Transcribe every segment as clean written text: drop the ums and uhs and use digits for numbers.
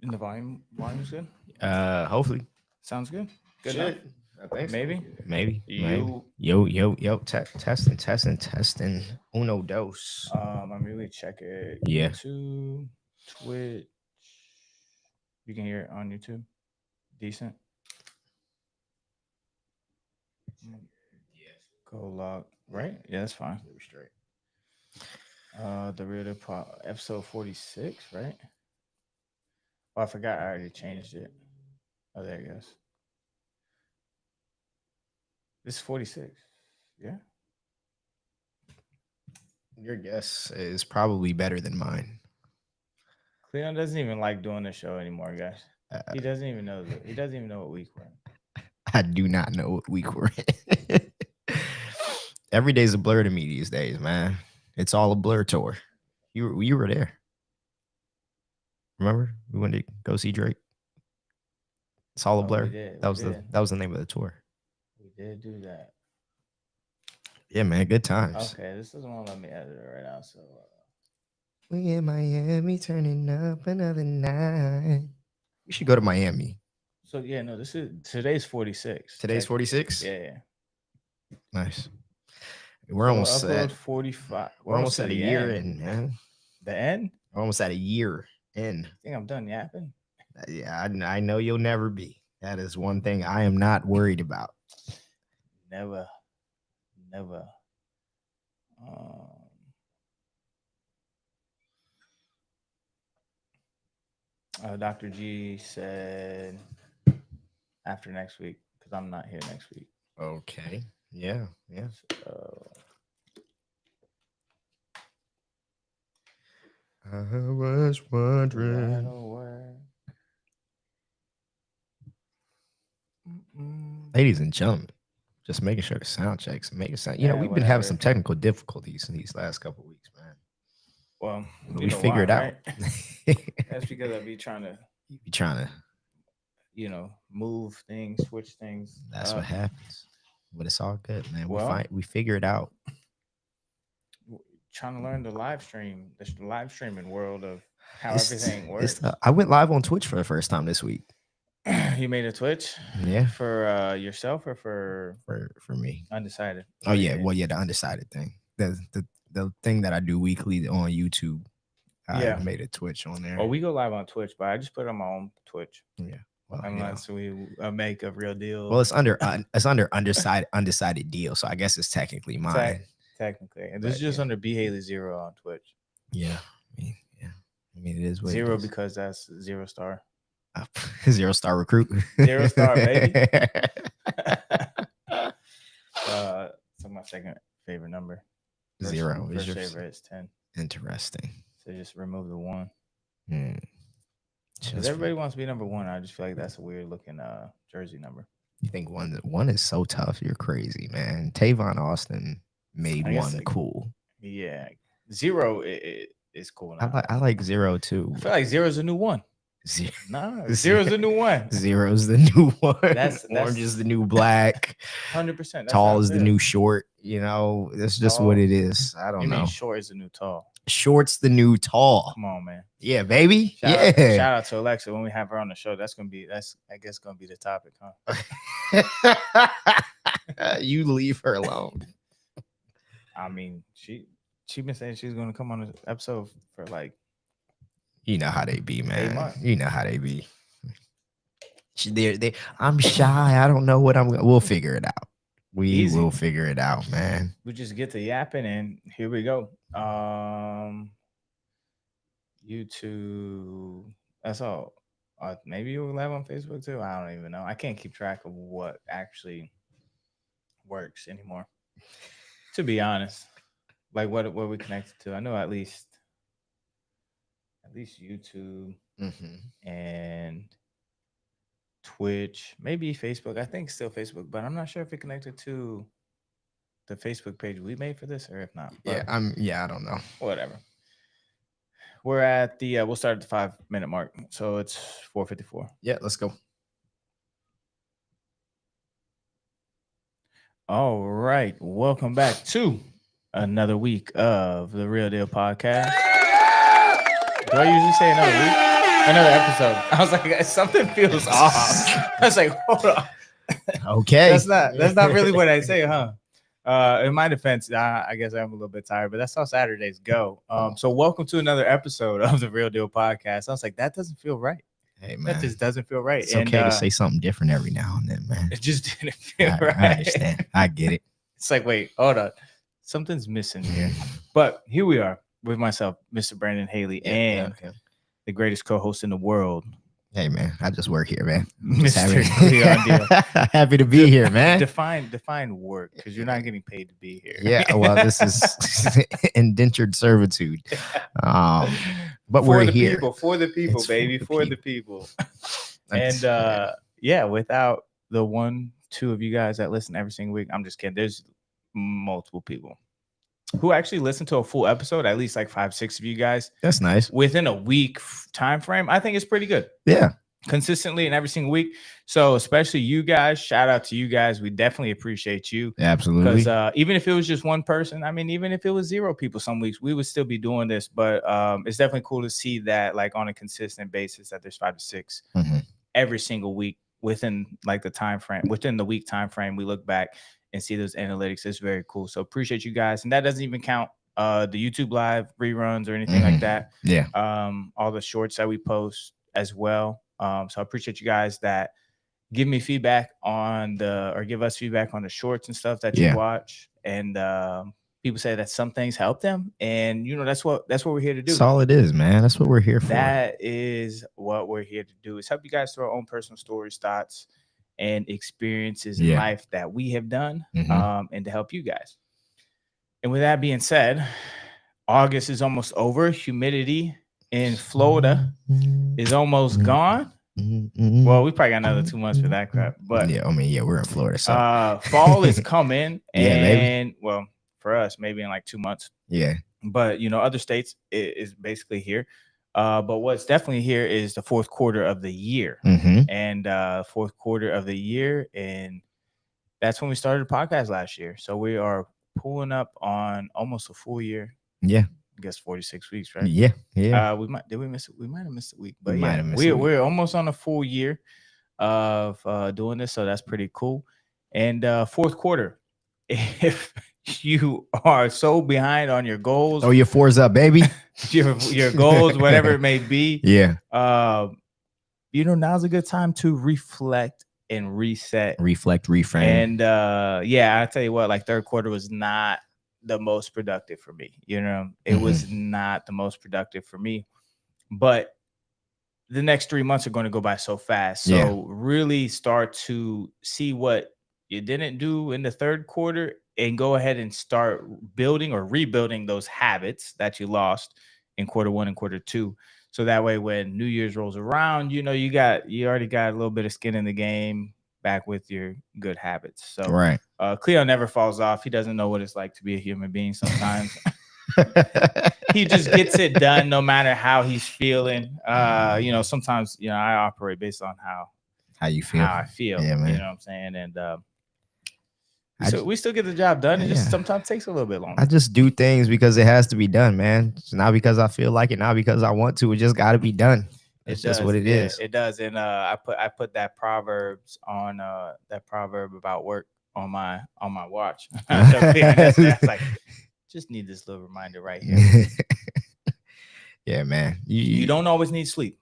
And the volume's good. Hopefully. Sounds good. Good Should. enough. I think so. Maybe. Maybe. You. Yo. Testing. Uno dos. I'm really check it. Yeah. YouTube, Twitch. You can hear it on YouTube. Decent. Yes. Go log. Right? Yeah, that's fine. We're straight. The real episode 46, right? Oh, I forgot I already changed it. Oh, there it goes. This is 46. Yeah. Your guess is probably better than mine. Cleon doesn't even like doing the show anymore, guys. He doesn't even know he doesn't even know what week we're in. I do not know what week we're in. Every day's a blur to me these days, man. It's all a blur tour. You were there. Remember? We went to go see Drake. It's all a blur. We did. That was the name of the tour. We did do that. Yeah, man. Good times. Okay, this doesn't want to let me edit it right now. So we in Miami turning up another night. We should go to Miami. So yeah, no, today's 46. Today's 46? Yeah. Nice. We're almost at 45. We're almost at a year in, man. The end? We're almost at a year in. I think I'm done yapping. Yeah, I know you'll never be. That is one thing I am not worried about. Never. Dr. G said after next week because I'm not here next week. Okay. Yeah. I was wondering. Ladies and gentlemen, just making sure the sound checks and make it sound. We've been having some technical difficulties in these last couple of weeks, man. Well, we figured it out. Right? That's because I be trying to, move things, switch things. That's what happens. But it's all good, man. We figure it out. Trying to learn the live streaming world of how everything works. I went live on Twitch for the first time this week. You made a Twitch? Yeah. For yourself or for me? Undecided. Oh yeah. Well, yeah, the Undecided thing. The thing that I do weekly on YouTube. I made a Twitch on there. Well, we go live on Twitch, but I just put it on my own Twitch. Yeah. Well, unless we make a real deal. Well, it's under undecided deal, so I guess it's technically mine. Technically, and this is just under B Haley 0 on Twitch. Yeah, I mean, it is what 0 it is. because that's 0 star. 0 star recruit. 0 star, baby. So my second favorite number. 0. First favorite is 10. Interesting. So just remove the 1. Because everybody wants to be number 1. I just feel like that's a weird looking jersey number. You think one is so tough? You're crazy, man. Tavon Austin made 1 cool. Yeah, 0 is cool now. I like 0 too. I feel like 0 is the new 1. Nah, 0 is the new 1. 0 is the new 1. That's Orange is the new black. 100%. Tall is the new short. That's just what it is. I don't know. Short is the new tall. Short's the new tall. Come on, man. Yeah, baby. Shout out to Alexa when we have her on the show. That's I guess gonna be the topic, huh? You leave her alone. I mean, she been saying she's gonna come on the episode for like. You know how they be, man. You know how they be. I'm shy. I don't know what we'll figure it out. We will figure it out, man. We just get to yapping and here we go. YouTube. That's all. Maybe you'll live on Facebook too. I don't even know. I can't keep track of what actually works anymore. To be honest, like what we connected to. I know at least YouTube and Twitch, maybe Facebook. I think still Facebook, but I'm not sure if it connected to the Facebook page we made for this or if not. I don't know. Whatever. We're at the we'll start at the 5-minute mark. So it's 4:54. Yeah, let's go. All right. Welcome back to another week of the Real Deal Podcast. Do I usually say another week? Another episode. I was like, something feels off. I was like, hold on. Okay. That's not really what I say, huh? In my defense, I guess I'm a little bit tired, but that's how Saturdays go. So welcome to another episode of the Real Deal Podcast. I was like, that doesn't feel right. Hey, man. That just doesn't feel right. It's okay to say something different every now and then, man. It just didn't feel right. I understand. I get it. It's like, wait, hold on. Something's missing here. But here we are with myself, Mr. Brandon Haley, and the greatest co-host in the world. Hey, man, I just work here, man. Mr. Cleon Deal. Happy to be here, man. Define work, because you're not getting paid to be here. Yeah, well, this is indentured servitude. But we're here. For the people, it's baby, for the people. And without the 1-2 of you guys that listen every single week, I'm just kidding. There's multiple people who actually listen to a full episode, at least like 5-6 of you guys. That's nice. Within a week time frame, I think it's pretty good. Yeah. Consistently and every single week. So especially you guys, shout out to you guys. We definitely appreciate you. Absolutely. Because even if it was just one person, I mean, even if it was 0 people some weeks, we would still be doing this. But it's definitely cool to see that, like, on a consistent basis, that there's 5 to 6 every single week within like the time frame, within the week time frame. We look back and see those analytics. It's very cool. So appreciate you guys. And that doesn't even count the YouTube live reruns or anything like that. Yeah. All the shorts that we post as well. So I appreciate you guys that give me feedback on give us feedback on the shorts and stuff that you watch. And people say that some things help them. And that's what we're here to do. That's all it is, man. That's what we're here for. That is what we're here to do, is help you guys through our own personal stories, thoughts, and experiences in life that we have done, and to help you guys. And with that being said, August is almost over. Humidity in Florida is almost gone. Well, we probably got another 2 months for that crap. But yeah, I mean, we're in Florida. So fall is coming. And maybe. Well, for us, maybe in like 2 months. Yeah. But other states, it is basically here. But what's definitely here is the fourth quarter of the year. And fourth quarter of the year. And that's when we started the podcast last year. So we are pulling up on almost a full year. Yeah. I guess 46 weeks, right? Yeah. Yeah. We might have missed a week. But we're almost on a full year of doing this. So that's pretty cool. And fourth quarter, if you are so behind on your goals. Oh, your 4's up, baby. your goals, whatever it may be. Yeah. Now's a good time to reflect and reset. Reflect, reframe. And I tell you what, like, third quarter was not the most productive for me. It was not the most productive for me. But the next 3 months are going to go by so fast. So really start to see what you didn't do in the third quarter and go ahead and start building or rebuilding those habits that you lost in quarter 1 and quarter 2. So that way, when New Year's rolls around, you already got a little bit of skin in the game back with your good habits. So right. Cleo never falls off. He doesn't know what it's like to be a human being sometimes. He just gets it done no matter how he's feeling. Sometimes, I operate based on how you feel. How I feel. Yeah, man. You know what I'm saying? And so we still get the job done. It just sometimes takes a little bit longer. I just do things because it has to be done, man. It's not because I feel like it, not because I want to. It just got to be done. It's just what it is. It does. And I put that proverb about work on my watch. That's like, just need this little reminder right here. Yeah, man. You don't always need sleep.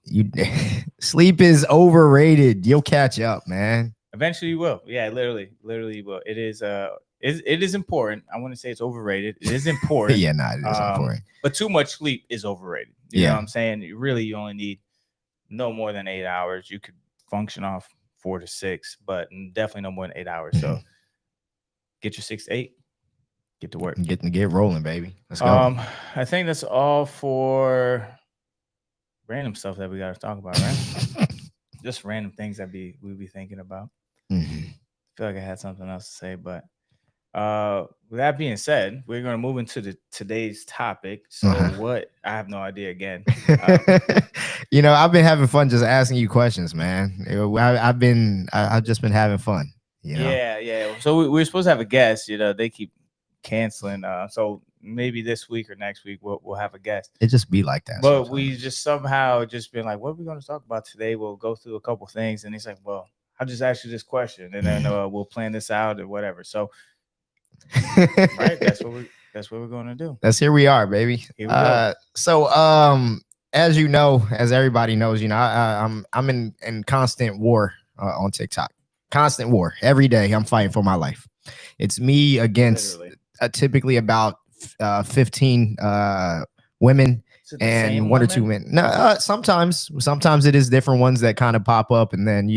Sleep is overrated. You'll catch up, man. Eventually you will. Yeah, literally you will. It is important. I want to say it's overrated. It is important. Yeah, it is important. But too much sleep is overrated. You know what I'm saying? You only need no more than 8 hours. You could function off 4 to 6, but definitely no more than 8 hours. So get your 6 to 8. Get to work. Get rolling, baby. Let's go. I think that's all for random stuff that we got to talk about, right? Just random things that we be thinking about. I feel like I had something else to say, but with that being said, we're going to move into today's topic. So what? I have no idea again. I've been having fun just asking you questions, man. I've just been having fun. Yeah. So we're supposed to have a guest. They keep canceling. So maybe this week or next week we'll have a guest. It just be like that. But sometimes. we just somehow just been like, what are we going to talk about today? We'll go through a couple things, and he's like, well, I'll just ask you this question, and then we'll plan this out or whatever. So, right, that's what we're going to do. Here we are, baby. Here we go. So, as you know, as everybody knows, I'm in constant war on TikTok. Constant war every day. I'm fighting for my life. It's me against typically about 15 women and one or two men. No, sometimes it is different ones that kind of pop up, and then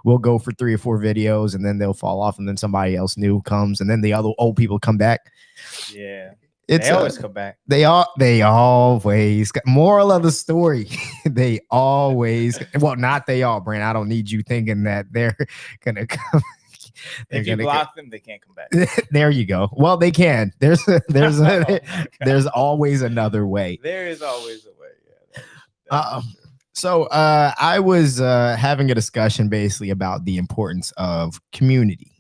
we'll go for 3 or 4 videos, and then they'll fall off, and then somebody else new comes, and then the other old people come back. Yeah, they always come back. They always. Moral of the story: they always. Well, not they all, Brent. I don't need you thinking that they're gonna come. If you block them, they can't come back. There you go. Well, they can. There's always another way. There is always a way. Yeah. So I was having a discussion basically about the importance of community.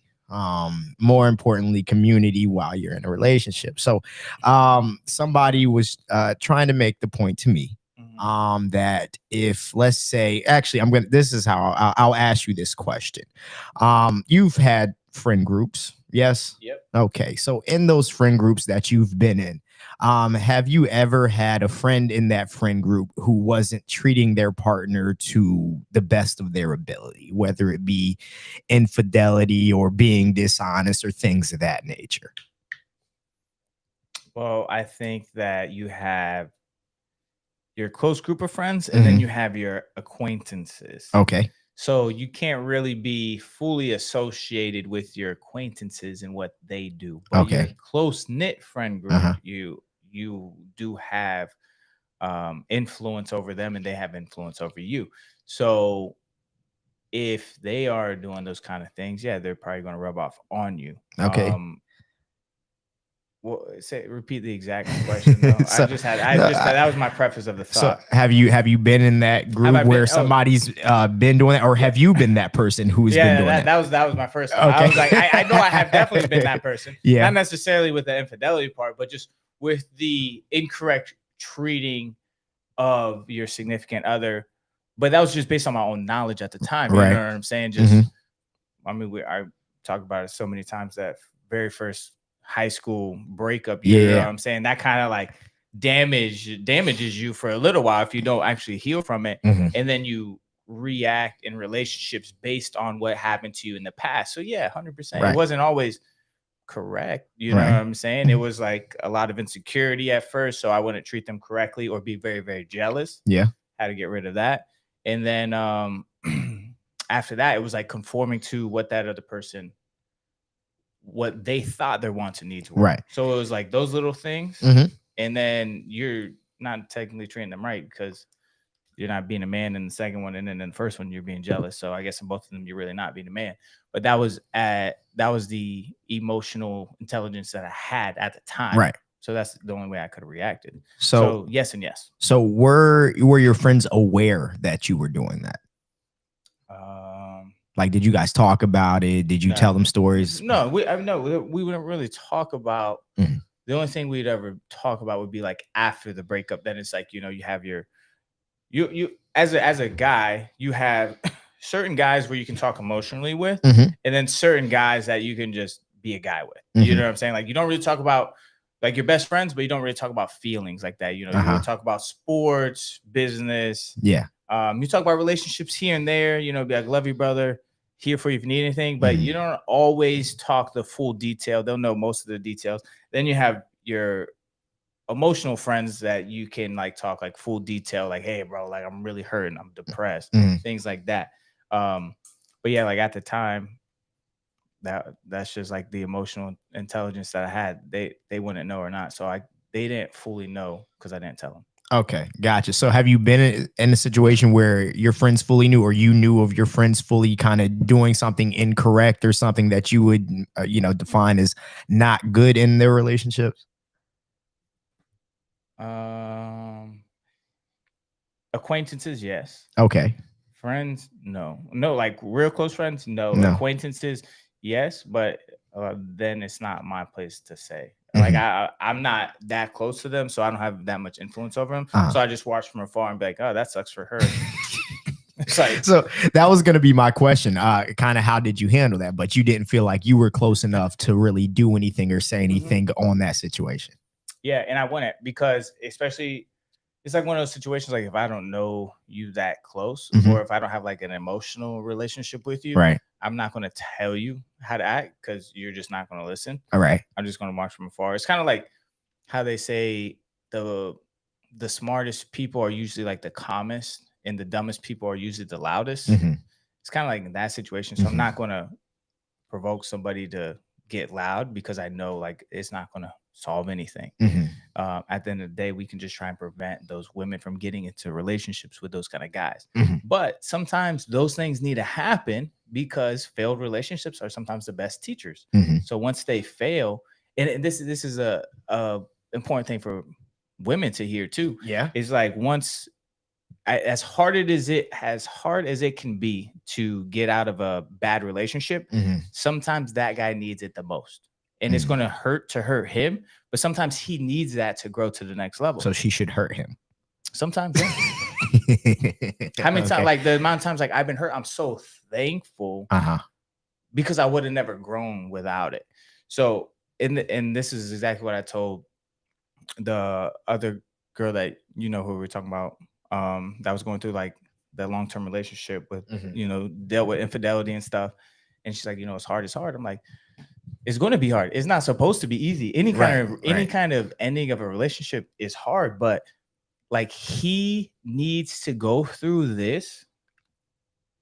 More importantly, community while you're in a relationship. So somebody was trying to make the point to me that if, let's say, actually, this is how I'll ask you this question. You've had friend groups, yes? Yep. Okay. So in those friend groups that you've been in, have you ever had a friend in that friend group who wasn't treating their partner to the best of their ability, whether it be infidelity or being dishonest or things of that nature? Well, I think that you have your close group of friends, and then you have your acquaintances. Okay. So you can't really be fully associated with your acquaintances and what they do. But your close-knit friend group, you do have influence over them, and they have influence over you. So if they are doing those kind of things, yeah, they're probably going to rub off on you. Okay. Well, repeat the exact question. Though. That was my preface of the thought. So have you been in that group where somebody's been doing that, or have you been that person who's been doing that? That was my first thought. Okay. I was like, I know I have definitely been that person. Yeah. Not necessarily with the infidelity part, but just with the incorrect treating of your significant other. But that was just based on my own knowledge at the time. You know what I'm saying? Just, I mean, I talk about it so many times, that very first high school breakup, you know what I'm saying? That kind of like damages you for a little while if you don't actually heal from it. And then you react in relationships based on what happened to you in the past. So yeah, 100%. It wasn't always correct. You know what I'm saying? It was like a lot of insecurity at first. So I wouldn't treat them correctly or be very, very jealous. Yeah. Had to get rid of that. And then after that, it was like conforming to what that other person, what they thought their wants and needs were. Right. So it was like those little things. And then you're not technically treating them right because you're not being a man in the second one. And then in the first one, you're being jealous. So I guess in both of them, you're really not being a man. But that was the emotional intelligence that I had at the time. Right. So that's the only way I could have reacted. So yes and yes. So were your friends aware that you were doing that? Like, did you guys talk about it? Did you tell them stories? No, we wouldn't really talk about. The only thing we'd ever talk about would be like after the breakup. Then it's like, you have you as a guy, you have certain guys where you can talk emotionally with, and then certain guys that you can just be a guy with. You know what I'm saying? Like, you don't really talk about like your best friends, but you don't really talk about feelings like that. You really talk about sports, business. Yeah. You talk about relationships here and there, be like, love you, brother, here for you if you need anything, but you don't always talk the full detail. They'll know most of the details. Then you have your emotional friends that you can like talk like full detail, like, hey, bro, like I'm really hurting, I'm depressed, things like that. But yeah, like at the time, that's just like the emotional intelligence that I had. They wouldn't know or not. So they didn't fully know because I didn't tell them. Okay, gotcha. So have you been in a situation where your friends fully knew, or you knew of your friends fully kind of doing something incorrect or something that you would, define as not good in their relationships? Acquaintances, yes. Okay. Friends, no. No, like real close friends, no. Acquaintances, yes, but then it's not my place to say. Like I'm not that close to them, so I don't have that much influence over them. So I just watch from afar and be like, oh, that sucks for her. It's like, so that was going to be my question. Kind of how did you handle that? But you didn't feel like you were close enough to really do anything or say anything on that situation. Yeah, and I wouldn't, because especially it's like one of those situations, like if I don't know you that close, or if I don't have like an emotional relationship with you, right, I'm not going to tell you how to act because you're just not going to listen. All right. I'm just going to watch from afar. It's kind of like how they say the smartest people are usually like the calmest, and the dumbest people are usually the loudest. It's kind of like in that situation. So I'm not going to provoke somebody to get loud because I know like it's not going to solve anything. At the end of the day, we can just try and prevent those women from getting into relationships with those kind of guys. But sometimes those things need to happen because failed relationships are sometimes the best teachers. So once they fail, and this is a important thing for women to hear too. Yeah, is like once as hard as it can be to get out of a bad relationship, sometimes that guy needs it the most. And it's going to hurt him, but sometimes he needs that to grow to the next level. So she should hurt him. Sometimes, yeah. How many times, like the amount of times like I've been hurt, I'm so thankful because I would have never grown without it. So, and this is exactly what I told the other girl that, who we were talking about, that was going through like the long-term relationship with, dealt with infidelity and stuff. And she's like, it's hard. It's hard. I'm like, it's going to be hard. It's not supposed to be easy. Any kind of ending of a relationship is hard, but like he needs to go through this,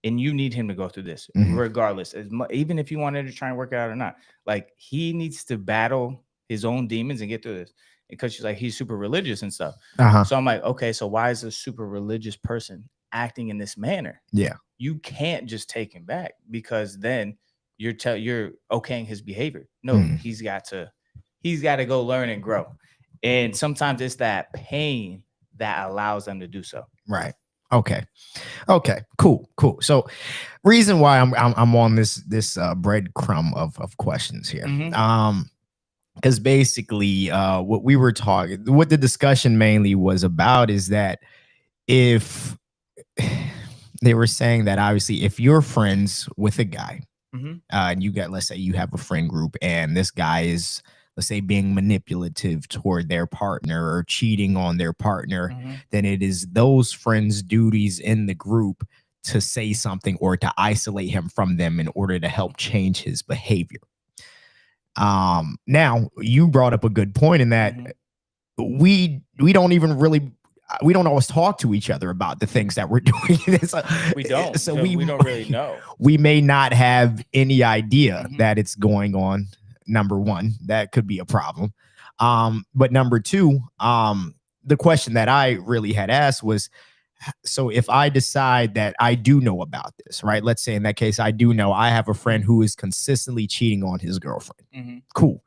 and you need him to go through this regardless. Even if you wanted to try and work it out or not, like he needs to battle his own demons and get through this. Because she's like, he's super religious and stuff. So I'm like, okay, so why is a super religious person acting in this manner? Yeah, you can't just take him back, because then you're okaying his behavior. No, he's got to go learn and grow. And sometimes it's that pain that allows them to do so. Right. Okay. Cool. So reason why I'm on this breadcrumb of questions here. Because basically what the discussion mainly was about is that if they were saying that obviously if you're friends with a guy, and you got, let's say you have a friend group and this guy is, let's say, being manipulative toward their partner or cheating on their partner, then it is those friends' duties in the group to say something or to isolate him from them in order to help change his behavior. Now you brought up a good point in that we don't always talk to each other about the things that we're doing. We don't. So we don't really know. We may not have any idea that it's going on. Number one, that could be a problem. But number two, the question that I really had asked was, so if I decide that I do know about this, right? Let's say in that case, I do know I have a friend who is consistently cheating on his girlfriend. Cool.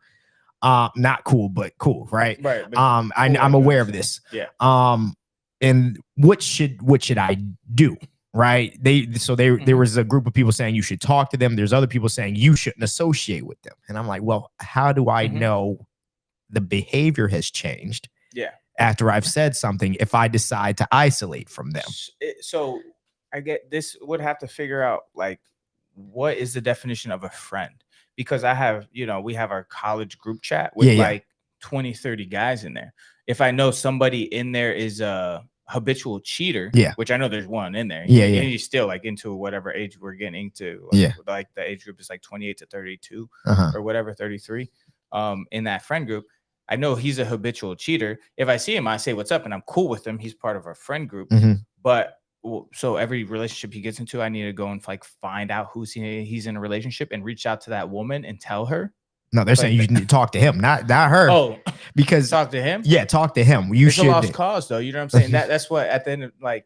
Not cool, but cool, right? Right. I'm aware of this. Yeah. And what should I do? Right. There was a group of people saying you should talk to them. There's other people saying you shouldn't associate with them. And I'm like, well, how do I know the behavior has changed? Yeah. After I've said something, if I decide to isolate from them. So I get this would have to figure out like, what is the definition of a friend? Because I have, we have our college group chat with like 20, 30 guys in there. If I know somebody in there is a habitual cheater, which I know there's one in there. And you're still like into whatever age we're getting into. Like the age group is like 28 to 32 or whatever, 33. In that friend group, I know he's a habitual cheater. If I see him, I say what's up and I'm cool with him. He's part of our friend group. But so every relationship he gets into, I need to go and like find out he's in a relationship and reach out to that woman and tell her. No, they're saying you need to talk to him, not her. Oh, because talk to him. Yeah, talk to him. It's a lost cause, though. You know what I'm saying? That's what at the end of like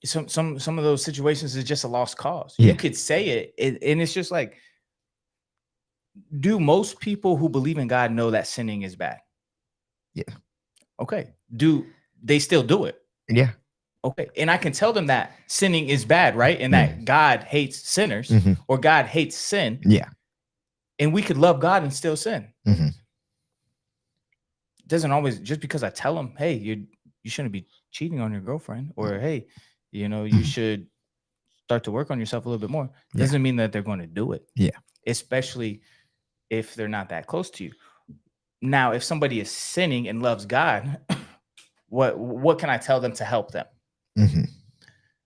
some of those situations is just a lost cause. You could say it, and it's just like, do most people who believe in God know that sinning is bad? Yeah. Okay. Do they still do it? Yeah. Okay. And I can tell them that sinning is bad, right? And that God hates sinners or God hates sin. Yeah. And we could love God and still sin. Mhm. It doesn't always, just because I tell them, hey, you shouldn't be cheating on your girlfriend, or hey, you Mhm. should start to work on yourself a little bit more, Yeah. doesn't mean that they're going to do it. Yeah. Especially if they're not that close to you. Now, if somebody is sinning and loves God, what can I tell them to help them? Mhm.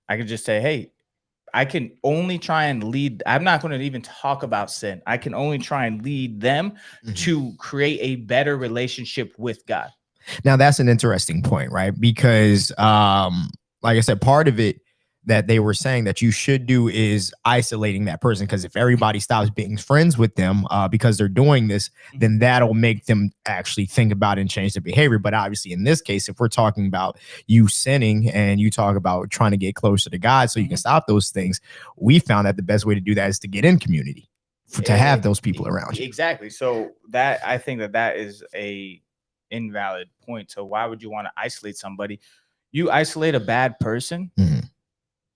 I could just say, hey, I can only try and lead. I'm not going to even talk about sin. I can only try and lead them Mhm. to create a better relationship with God. Now that's an interesting point, right? Because like I said, part of it that they were saying that you should do is isolating that person, because if everybody stops being friends with them because they're doing this, then that'll make them actually think about it and change their behavior. But obviously in this case, if we're talking about you sinning and you talk about trying to get closer to God so you can stop those things, we found that the best way to do that is to get in community, to have those people around you. Exactly. So that, I think that is a invalid point. So why would you want to isolate somebody? You isolate a bad person,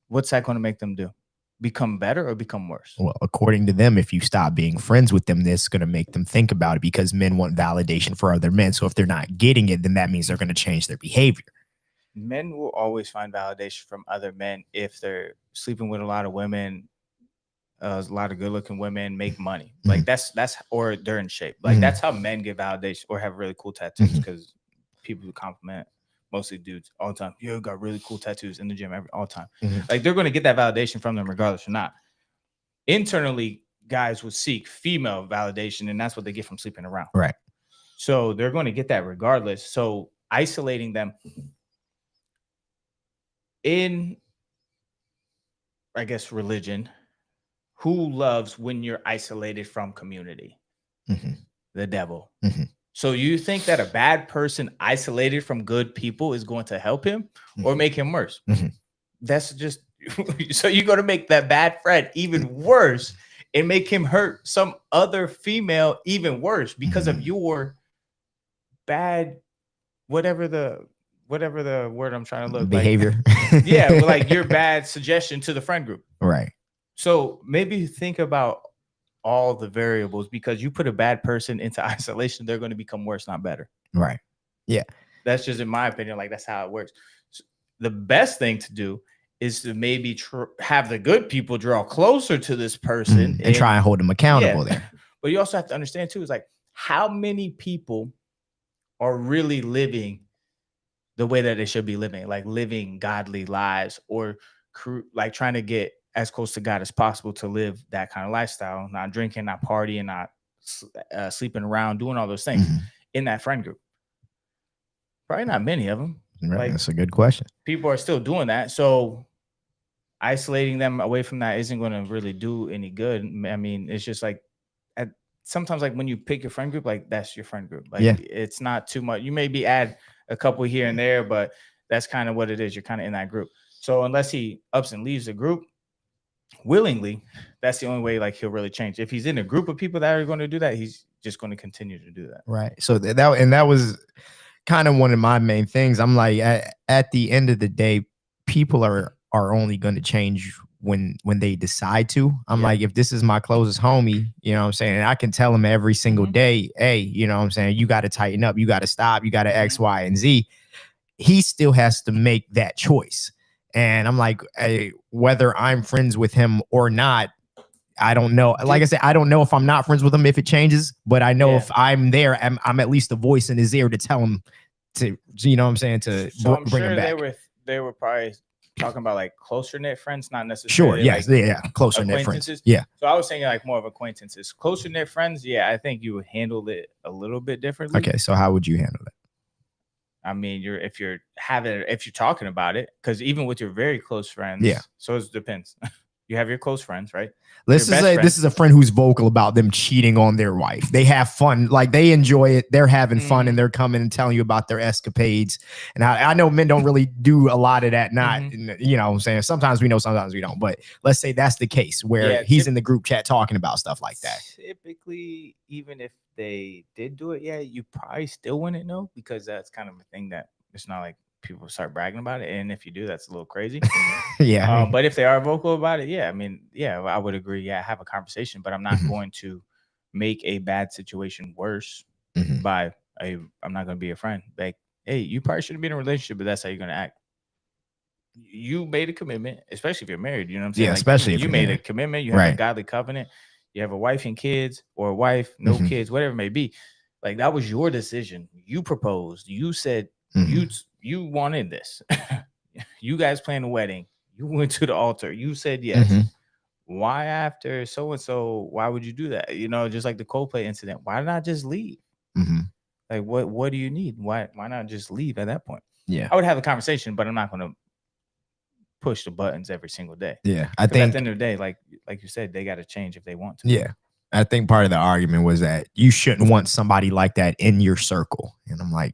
what's that going to make them do? Become better or become worse? Well, according to them, if you stop being friends with them, this is going to make them think about it, because men want validation for other men. So if they're not getting it, then that means they're going to change their behavior. Men will always find validation from other men if they're sleeping with a lot of women, a lot of good-looking women, make money. Like that's or they're in shape. Like that's how men get validation, or have really cool tattoos, because people who compliment, mostly dudes, all the time. You got really cool tattoos in the gym all the time. Like they're going to get that validation from them regardless or not. Internally, guys would seek female validation, and that's what they get from sleeping around. Right. So they're going to get that regardless. So isolating them in, I guess, religion, who loves when you're isolated from community? The devil. So you think that a bad person isolated from good people is going to help him or make him worse? That's just, so you're going to make that bad friend even worse and make him hurt some other female even worse because of your bad, whatever the word I'm trying to look, behavior. Like, yeah, well, like your bad suggestion to the friend group. Right. So maybe think about all the variables, because you put a bad person into isolation, they're going to become worse, not better. Right. Yeah. That's just in my opinion. Like that's how it works. So the best thing to do is to maybe have the good people draw closer to this person and try and hold them accountable there. But you also have to understand too, is like how many people are really living the way that they should be living, like living godly lives, or like trying to get as close to God as possible to live that kind of lifestyle, not drinking, not partying, not sleeping around, doing all those things in that friend group. Probably not many of them. Right. Like, that's a good question. People are still doing that. So isolating them away from that isn't going to really do any good. I mean, it's just like sometimes like when you pick your friend group, like that's your friend group. Like it's not too much. You maybe add a couple here and there, but that's kind of what it is. You're kind of in that group. So unless he ups and leaves the group willingly, that's the only way like he'll really change. If he's in a group of people that are going to do that, he's just going to continue to do that. Right. So that was kind of one of my main things. I'm like, at the end of the day, people are only going to change when they decide to. I'm like, if this is my closest homie, you know what I'm saying, and I can tell him every single day, hey, you know what I'm saying, you got to tighten up, you got to stop, you got to X, Y, and Z. He still has to make that choice. And I'm like, hey, whether I'm friends with him or not, I don't know. Like I said, I don't know if I'm not friends with him if it changes, but I know if I'm there, I'm at least a voice in his ear to tell him to, you know what I'm saying, to bring him back. They were probably talking about like closer knit friends, not necessarily. Sure. Yes. Like closer knit friends. Yeah. So I was saying like more of acquaintances. Closer knit friends. Yeah. I think you would handle it a little bit differently. Okay. So how would you handle it? I mean, if you're talking about it, because even with your very close friends, so it depends. You have your close friends, right? This is a friend who's vocal about them cheating on their wife. They have fun, like they enjoy it. They're having fun, and they're coming and telling you about their escapades. And I know men don't really do a lot of that. Not, you know what I'm saying? Sometimes we know, sometimes we don't. But let's say that's the case where he's in the group chat talking about stuff like that. Typically, even if they did do it, you probably still wouldn't know, because that's kind of a thing that it's not like people start bragging about it. And if you do, that's a little crazy. But if they are vocal about it, I mean, I would agree. Yeah, have a conversation, but I'm not going to make a bad situation worse Mhm. by I'm not going to be a friend. Like, hey, you probably shouldn't be in a relationship, but that's how you're going to act. You made a commitment, especially if you're married. You know what I'm saying? Yeah, Like, especially if you you're made a married. commitment. You have a Right. godly covenant. You have a wife and kids, or a wife, no Mhm. kids, whatever it may be. Like, that was your decision. You proposed. You said Mhm. you wanted this. You guys planned a wedding. You went to the altar. You said yes. Mhm. Why after so and so? Why would you do that? You know, just like the Coldplay incident. Why not just leave? Mhm. Like, what do you need? Why not just leave at that point? Yeah. I would have a conversation, but I'm not going to push the buttons every single day. Yeah. I Because at the think end of the day, like you said, they got to change if they want to. yeah. I think part of the argument was that you shouldn't want somebody like that in your circle. And I'm like,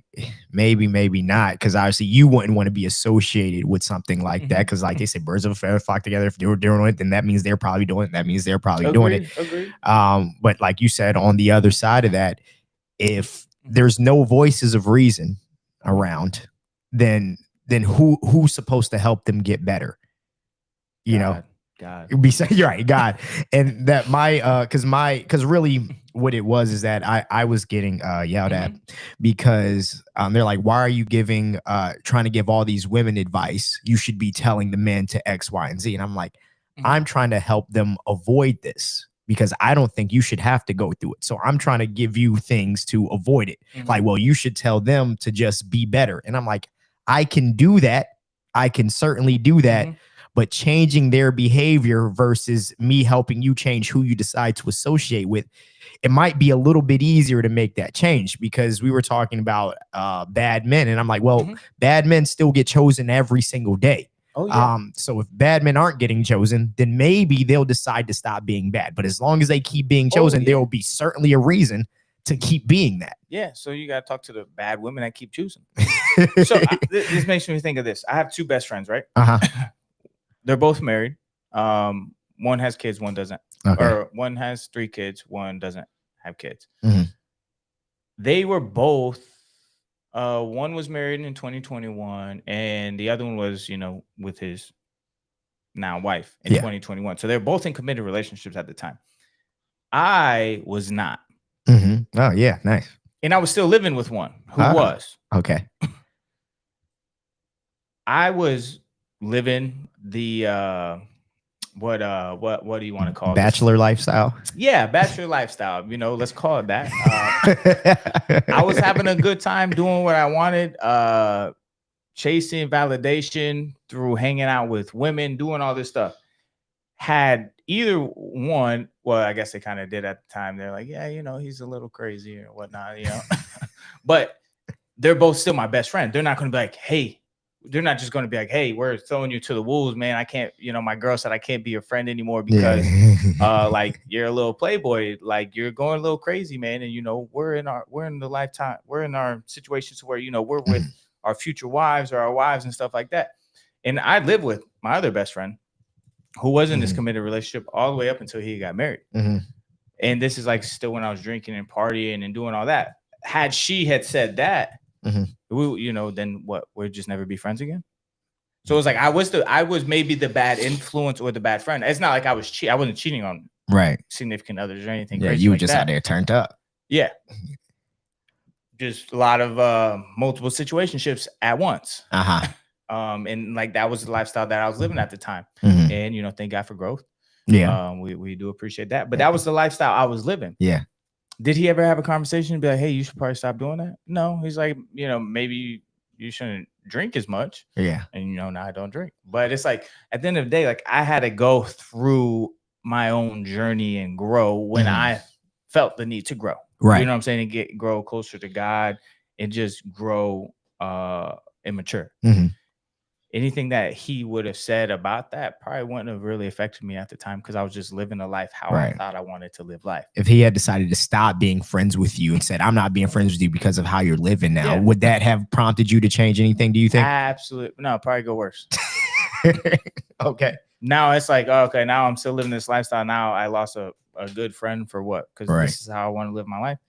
maybe not. Because obviously you wouldn't want to be associated with something like that. Because like they say, birds of a feather flock together. If they were doing it, then that means they're probably doing it. That means they're probably doing it. Agreed. But like you said, on the other side of that, if there's no voices of reason around, then who's supposed to help them get better? You know? God. You're right, God. And that because really what it was is that I was getting yelled at because they're like, why are you trying to give all these women advice? You should be telling the men to X, Y, and Z. And I'm like, I'm trying to help them avoid this because I don't think you should have to go through it. So I'm trying to give you things to avoid it. Like, well, you should tell them to just be better. And I'm like, I can do that. I can certainly do that. But changing their behavior versus me helping you change who you decide to associate with, it might be a little bit easier to make that change because we were talking about bad men. And I'm like, well, bad men still get chosen every single day. Oh, yeah. So if bad men aren't getting chosen, then maybe they'll decide to stop being bad. But as long as they keep being chosen, there will be certainly a reason to keep being that. Yeah. So you got to talk to the bad women that keep choosing. So this makes me think of this. I have two best friends, right? They're both married. One has kids, one doesn't. Okay. Or one has 3 kids, one doesn't have kids. They were both. One was married in 2021, and the other one was, with his now wife in 2021. So they're both in committed relationships at the time. I was not. Oh yeah, nice. And I was still living with one who was. Okay. I was living the what do you want to call bachelor lifestyle? Yeah, bachelor lifestyle. Let's call it that. I was having a good time doing what I wanted, chasing validation through hanging out with women, doing all this stuff. Had either one, well, I guess they kind of did at the time. They're like, yeah, he's a little crazy or whatnot, but they're both still my best friend. They're not going to be like, hey. They're not just going to be like, hey, we're throwing you to the wolves, man. I can't, my girl said I can't be your friend anymore because like you're a little playboy, like you're going a little crazy, man. And we're in our situations where we're with our future wives or our wives and stuff like that. And I live with my other best friend who was in this committed relationship all the way up until he got married. And this is like still when I was drinking and partying and doing all that. Had she said that, we, then what? We'd just never be friends again. So it was like I was maybe the bad influence or the bad friend. It's not like I wasn't cheating on significant others or anything. Yeah, crazy you were like just that. out there turned up. Yeah, just a lot of multiple situationships at once. And like that was the lifestyle that I was living at the time. And thank God for growth. Yeah, we do appreciate that. But that was the lifestyle I was living. Yeah. Did he ever have a conversation and be like, hey, you should probably stop doing that? No, he's like, maybe you shouldn't drink as much. Yeah. And, now I don't drink. But it's like, at the end of the day, like I had to go through my own journey and grow when I felt the need to grow. Right. You know what I'm saying? And grow closer to God and just grow and mature. Anything that he would have said about that probably wouldn't have really affected me at the time because I was just living a life how I thought I wanted to live life. If he had decided to stop being friends with you and said, I'm not being friends with you because of how you're living now, would that have prompted you to change anything, do you think? Absolutely. No, probably go worse. Okay. Now it's like, okay, now I'm still living this lifestyle. Now I lost a good friend for what? Because this is how I want to live my life.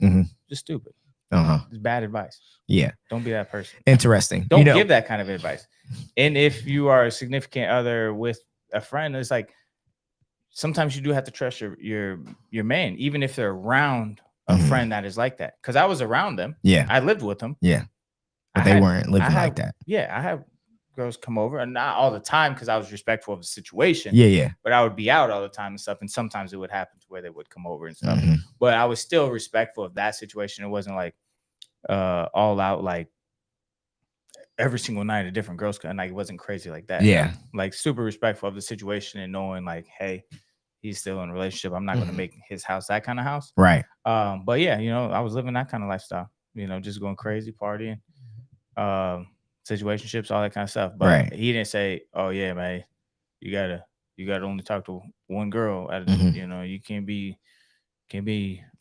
Just stupid. It's bad advice. Yeah. Don't be that person. Interesting. Don't give that kind of advice. And if you are a significant other with a friend, it's like sometimes you do have to trust your man, even if they're around a friend that is like that. Because I was around them. Yeah. I lived with them. Yeah. But they weren't living like that. Yeah. I have girls come over, and not all the time because I was respectful of the situation. Yeah, yeah. But I would be out all the time and stuff. And sometimes it would happen to where they would come over and stuff. But I was still respectful of that situation. It wasn't like all out, like every single night a different girl's and like it wasn't crazy like that. Yeah. Like super respectful of the situation and knowing like, hey, he's still in a relationship. I'm not going to make his house that kind of house. Right. But yeah, you know, I was living that kind of lifestyle, you know, just going crazy, partying, situationships, all that kind of stuff. But he didn't say, oh yeah, man, you gotta only talk to one girl. You know, you can't be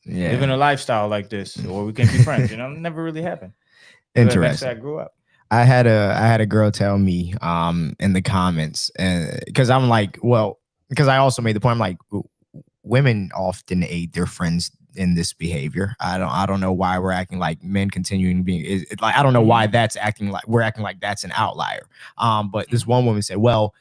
living a lifestyle like this, or we can't be friends. You know, it never really happened. Interesting. I grew up. I had a girl tell me in the comments, and because I'm like, well, because I also made the point, I'm like, women often aid their friends in this behavior. I don't know why we're acting like men continuing being like, I don't know why that's we're acting like that's an outlier. But this one woman said, well,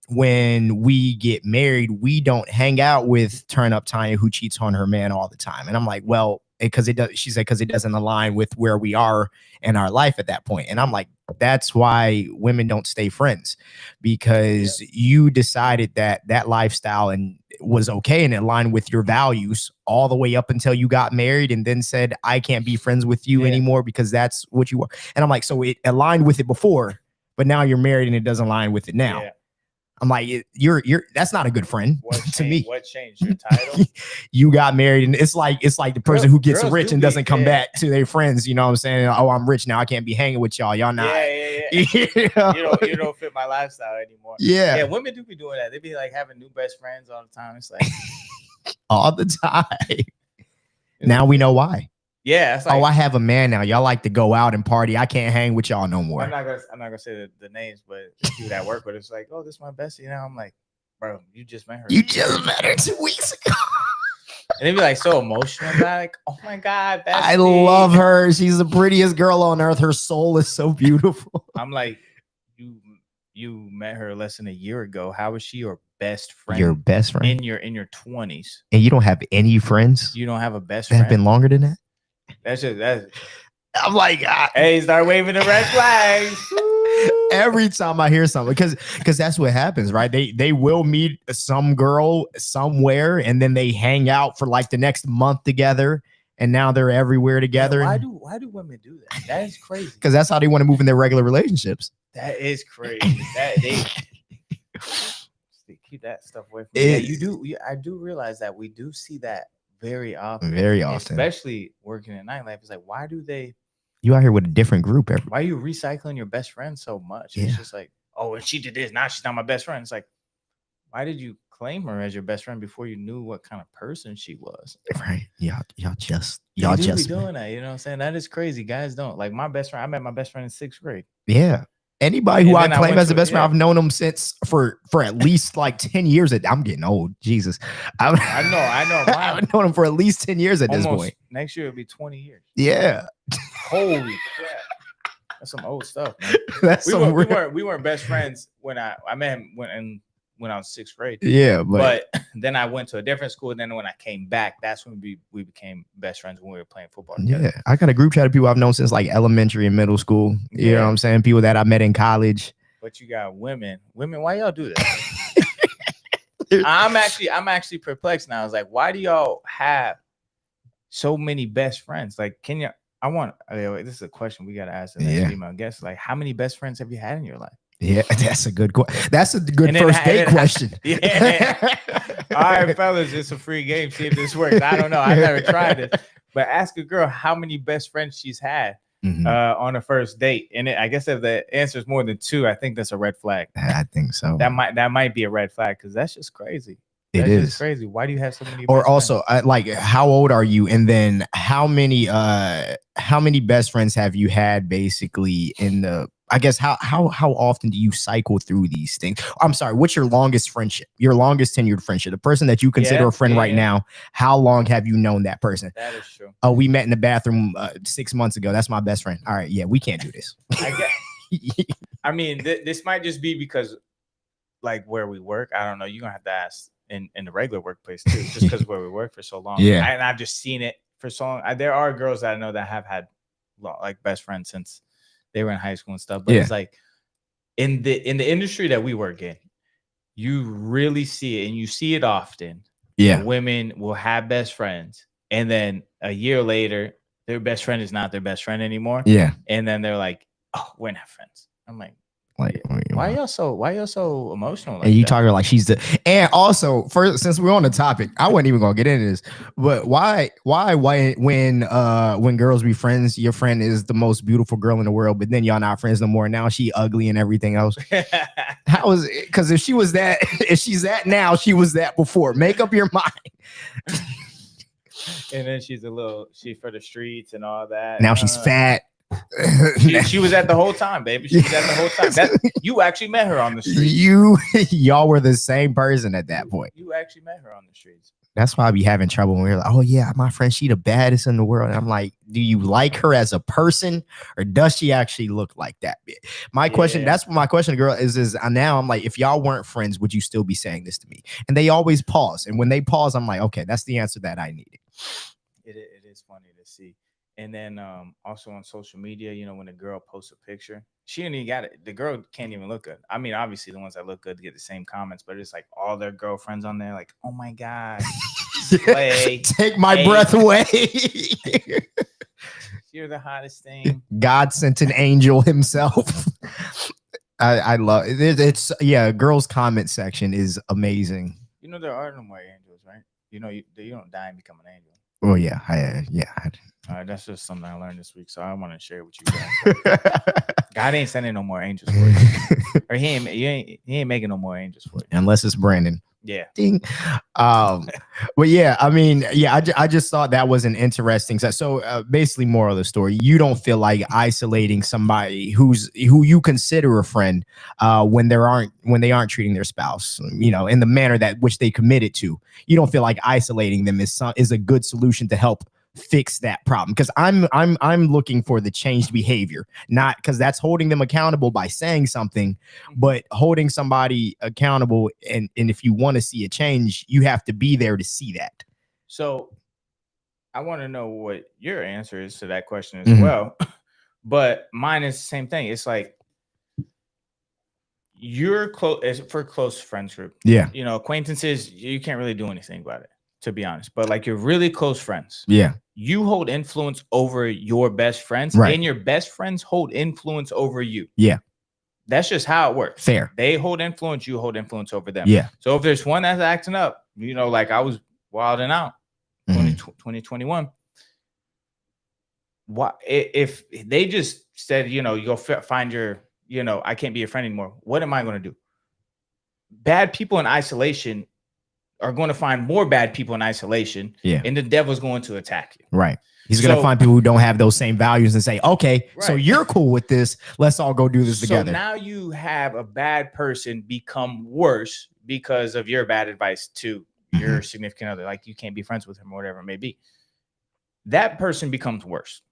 when we get married, we don't hang out with turn up Tanya who cheats on her man all the time. And I'm like, well, because it does, she said, because it doesn't align with where we are in our life at that point. And I'm like, that's why women don't stay friends, because you decided that lifestyle and was okay and it aligned with your values all the way up until you got married, and then said, I can't be friends with you anymore because that's what you are. And I'm like, so it aligned with it before, but now you're married and it doesn't align with it now. Yeah. I'm like, you're that's not a good friend to me. What changed your title? You got married, and it's like the person who gets rich and doesn't come back to their friends. You know what I'm saying? Oh, I'm rich now. I can't be hanging with y'all. Y'all not. You don't fit my lifestyle anymore. Yeah. Women do be doing that. They be like having new best friends all the time. It's like all the time. Now we know why. Yeah. It's like, oh, I have a man now. Y'all like to go out and party. I can't hang with y'all no more. I'm not gonna say the names, but people that work with it's like, oh, this is my bestie. You know, I'm like, bro, you just met her. You just met her 2 weeks ago. And they'd be like so emotional about it. Like, oh my God, bestie. I love her. She's the prettiest girl on earth. Her soul is so beautiful. I'm like, you met her less than a year ago. How is she your best friend? Your best friend in your 20s, and you don't have any friends. You don't have a best friend. That have been longer than that. That's I'm like, hey, start waving the red flags. Every time I hear something, because that's what happens, right? They will meet some girl somewhere, and then they hang out for like the next month together, and now they're everywhere together. Yeah, why do women do that? That is crazy. Because that's how they want to move in their regular relationships. That is crazy. They keep that stuff away from me. Yeah, you do. I do realize that we do see that very often, especially working in nightlife. It's like, why do they? You out here with a different group. Why are you recycling your best friend so much? It's just like, oh, and she did this. Now she's not my best friend. It's like, why did you claim her as your best friend before you knew what kind of person she was? Right. Y'all just be doing that. You know what I'm saying? That is crazy. Guys don't like my best friend. I met my best friend in 6th grade. Yeah. Anybody who I claim as a best friend, I've known them since for at least like 10 years. I'm getting old. Jesus. I know. I've known them for at least 10 years at this point. Next year it'll be 20 years. Yeah. Holy crap. That's some old stuff, man. We weren't best friends when I met him when I was 6th grade. Yeah, but then I went to a different school. And then when I came back, that's when we became best friends when we were playing football together. Yeah, I got a group chat of people I've known since like elementary and middle school. You know what I'm saying? People that I met in college. But you got women. Why y'all do that? I'm actually perplexed now. I was like, why do y'all have so many best friends? Like, can you? This is a question we gotta ask the next female guest. Like, how many best friends have you had in your life? Yeah, that's a good question. That's a good first date question. Yeah. All right, fellas, it's a free game. See if this works. I don't know. I never tried it. But ask a girl how many best friends she's had on a first date. And I guess if the answer is more than 2, I think that's a red flag. I think so. That might be a red flag because that's just crazy. It is just crazy. Why do you have so many? Or also, like, how old are you? And then how many best friends have you had? Basically, in the, I guess how often do you cycle through these things? I'm sorry. What's your longest friendship? Your longest tenured friendship? The person that you consider a friend right now. How long have you known that person? That is true. Oh, we met in the bathroom 6 months ago. That's my best friend. All right, yeah, we can't do this. I mean, this might just be because like where we work, I don't know. You're gonna have to ask in the regular workplace too, just because where we work for so long. Yeah. And I've just seen it for so long. There are girls that I know that have had like best friends since they were in high school and stuff. But it's like in the industry that we work in, you really see it, and you see it often. Yeah. Women will have best friends, and then a year later, their best friend is not their best friend anymore. Yeah. And then they're like, "Oh, we're not friends." I'm like, Like, why y'all so emotional? Like and you that? talk her like she's the. And also, first, since we're on the topic, I wasn't even gonna get into this, but why when girls be friends, your friend is the most beautiful girl in the world, but then y'all not friends no more. Now she ugly and everything else. How is it? Because if she was that, if she's that now, she was that before. Make up your mind. And then she's for the streets and all that. Now she's fat. She was at the whole time, baby. She was at the whole time. You actually met her on the street. Y'all were the same person at that point. You actually met her on the streets. That's why I be having trouble when we're like, oh yeah, my friend, she the baddest in the world. And I'm like, do you like her as a person, or does she actually look like that? My question, that's what my question, girl, is now I'm like, if y'all weren't friends, would you still be saying this to me? And they always pause. And when they pause, I'm like, okay, that's the answer that I needed. It is funny to see. And then also on social media, you know, when a girl posts a picture, she ain't even got it. The girl can't even look good. I mean, obviously the ones that look good get the same comments, but it's like all their girlfriends on there, like, oh my God, slay, take my breath away. You're the hottest thing. God sent an angel himself. I love it. It's girls' comment section is amazing. You know, there are no more angels, right? You know, you don't die and become an angel. Oh yeah, that's just something I learned this week, so I want to share with you guys. God ain't sending no more angels for you, or he ain't making no more angels for you, unless it's Brandon. Yeah. Ding. But yeah, I mean, I just thought that was an interesting. So basically, moral of the story: you don't feel like isolating somebody who you consider a friend when they aren't treating their spouse, you know, in the manner that which they committed to. You don't feel like isolating them is a good solution to help fix that problem, because I'm looking for the changed behavior, not because that's holding them accountable by saying something, but holding somebody accountable, and if you want to see a change, you have to be there to see that. So I want to know what your answer is to that question as well, but mine is the same thing. It's like you're close for close friends group, you know, acquaintances, you can't really do anything about it, to be honest, but like you're really close friends, you hold influence over your best friends, and your best friends hold influence over you. That's just how it works. Fair. They hold influence, you hold influence over them. So if there's one that's acting up, you know, like I was wilding out 2021, what if they just said, you know, you go find your, you know, I can't be your friend anymore, what am I going to do? Bad people in isolation are going to find more bad people in isolation, and the devil's going to attack you. He's going to find people who don't have those same values and say, okay, so you're cool with this, let's all go do this together. So now you have a bad person become worse because of your bad advice to your significant other, like you can't be friends with him or whatever it may be. That person becomes worse.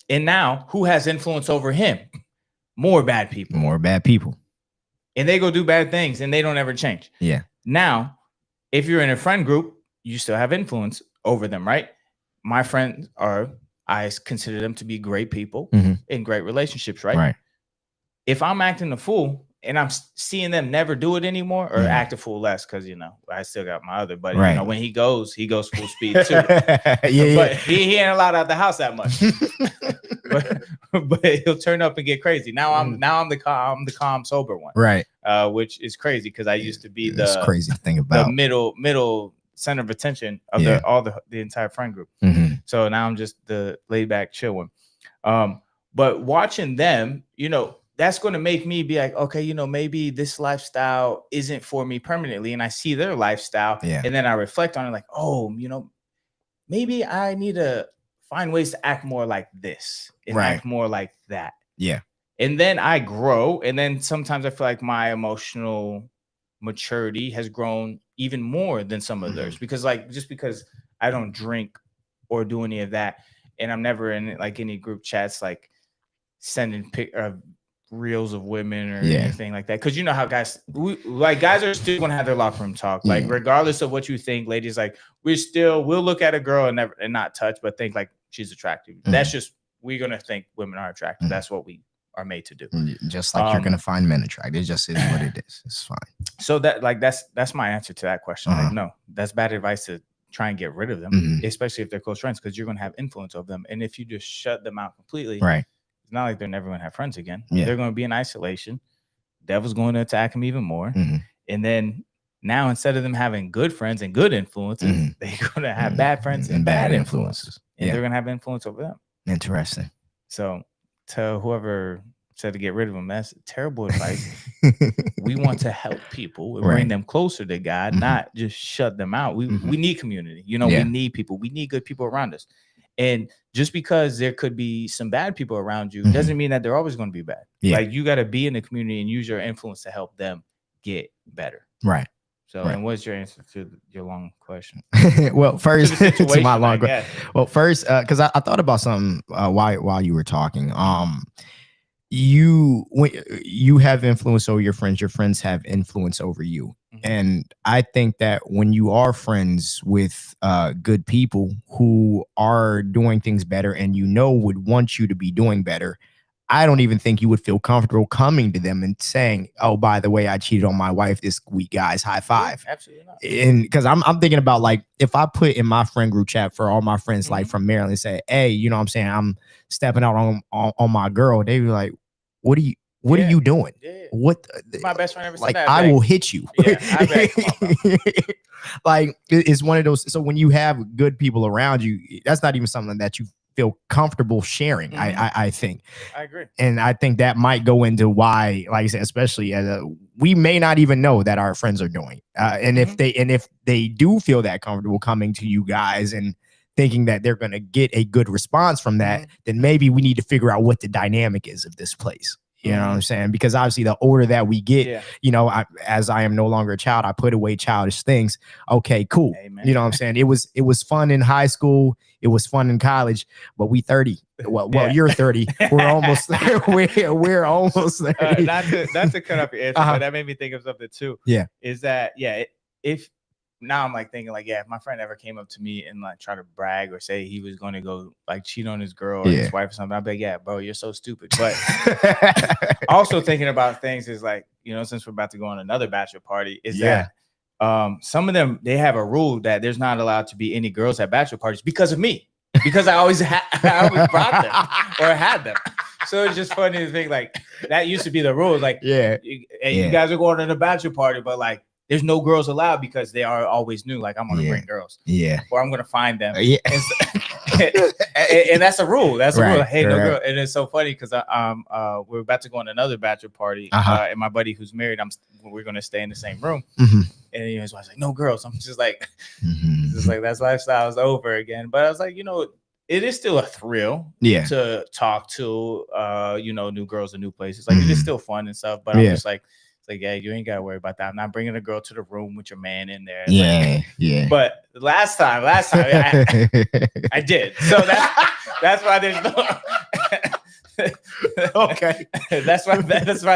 And now who has influence over him? More bad people. And they go do bad things and they don't ever change. Now, if you're in a friend group, you still have influence over them, right? My friends I consider them to be great people in great relationships, right? If I'm acting a fool and I'm seeing them never do it anymore, or act a fool less, because, you know, I still got my other buddy, you know, when he goes full speed too. But he ain't allowed out the house that much. but he'll turn up and get crazy. Now I'm the calm sober one, which is crazy because I used to be the crazy thing about the middle center of attention of the entire friend group. So now I'm just the laid back chill one. But watching them, you know, that's going to make me be like, okay, you know, maybe this lifestyle isn't for me permanently, and I see their lifestyle, and then I reflect on it, like, oh, you know, maybe I need to find ways to act more like this and act more like that. And then I grow, and then sometimes I feel like my emotional maturity has grown even more than some of theirs, because like, just because I don't drink or do any of that, and I'm never in like any group chats like sending reels of women or anything like that. Because you know how guys are still gonna have their locker room talk. Like regardless of what you think, ladies, like we'll look at a girl and not touch, but think like she's attractive. That's just we're gonna think women are attractive. That's what we are made to do. Just like you're gonna find men attractive. It just is what it is. It's fine. So that's my answer to that question. Like, no, that's bad advice to try and get rid of them, especially if they're close friends, because you're gonna have influence over them. And if you just shut them out completely, right? It's not like they're never gonna have friends again. Yeah. They're gonna be in isolation. Devil's going to attack them even more. And then now instead of them having good friends and good influences, they're gonna have bad friends and bad influences. And they're gonna have influence over them. Interesting. So to whoever said to get rid of them, that's terrible advice. We want to help people and bring them closer to God, not just shut them out. We need community. You know, we need people. We need good people around us. And just because there could be some bad people around you doesn't mean that they're always going to be bad. Like you got to be in the community and use your influence to help them get better. Right. So, and what's your answer to your long question? Well, first, to my long question. Well, first, because I thought about something while you were talking. When you have influence over your friends have influence over you. And I think that when you are friends with good people who are doing things better and would want you to be doing better, I don't even think you would feel comfortable coming to them and saying, "Oh, by the way, I cheated on my wife this week, guys. High five." Yeah, absolutely not. And because I'm thinking about, like, if I put in my friend group chat for all my friends, like from Maryland, say, "Hey, you know what I'm saying, I'm stepping out on my girl," they be like, "What are you doing?" Yeah. What? My best friend ever said like, that. I will hit you. Yeah, I bet. Come on, like, it's one of those. So when you have good people around you, that's not even something that you feel comfortable sharing. I think. I agree. And I think that might go into why, like I said, especially as we may not even know that our friends are doing. And if they do feel that comfortable coming to you guys and thinking that they're going to get a good response from that, then maybe we need to figure out what the dynamic is of this place. You know what I'm saying? Because obviously the older that we get, as I am no longer a child, I put away childish things. Okay, cool. Amen. You know what I'm saying? It was fun in high school. It was fun in college, but we 30. Well, you're 30. We're almost there. We're almost there. Not to cut off your answer, but that made me think of something too. Yeah. Is that, if now I'm like thinking like, if my friend ever came up to me and like try to brag or say he was going to go like cheat on his girl or his wife or something, I'd be like, yeah, bro, you're so stupid. But also thinking about things is like, since we're about to go on another bachelor party, is that some of them, they have a rule that there's not allowed to be any girls at bachelor parties because of me, because I always brought them or had them. So it's just funny to think like that used to be the rule. Like, you guys are going to the bachelor party, but like, there's no girls allowed because they are always new. Like, I'm going to bring girls. Yeah. Or I'm going to find them. Yeah. And that's a rule. That's a rule. Hey, no girl. And it's so funny because we're about to go on another bachelor party. And my buddy who's married, we're going to stay in the same room. And he was like, no girls. I'm just like, that's lifestyle is over again. But I was like, it is still a thrill to talk to, new girls and new places. Like, it is still fun and stuff. But I'm just like, it's like, yeah, you ain't gotta worry about that. I'm not bringing a girl to the room with your man in there. Yeah. But last time, I did. So that's why there's no. Okay. That's why